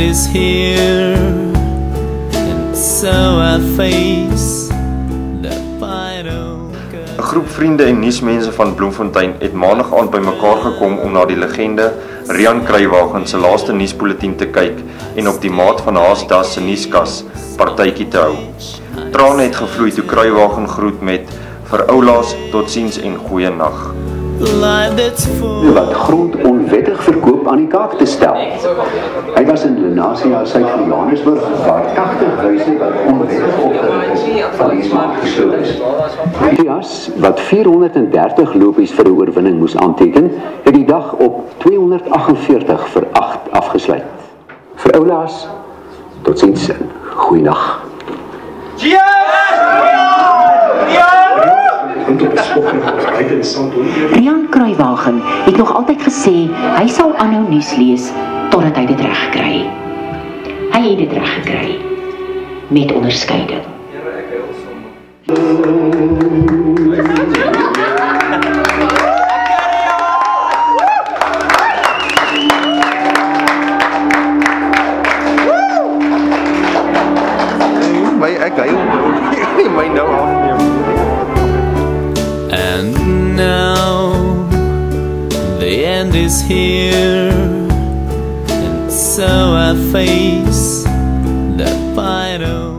is here, and so I face the final. 'n Groep vriende en nuusmense van Bloemfontein het maandag aand bymekaar gekom om na die legende Rian Kruiwagen se laaste nuusbulletin te kyk en op die maat van Haasdas se nuuskas partytjie te hou. Trane het gevloei toe Kruiwagen groet met vir oulaas, totsiens en goeie nag. Wat grond onwettig verkoop aan die kaak te stel. Hy was in Lenasia, suid van Johannesburg, waar 80 huise wat onwettig opgerig is, van die maand gesloop is. Elias, wat 430 lopies vir 'n oorwinning moes aanteken, het die dag op 248 vir 8 afgesluit. Vir oulaas, totsiens en goeiedag. Rian Kruiwagen het nog altyd gesê hy sal aanhou nuus lees totdat hy dit reg kry. Hy het dit reg gekry met onderskeiding. My nou afneem. And now the end is here, and so I face the final.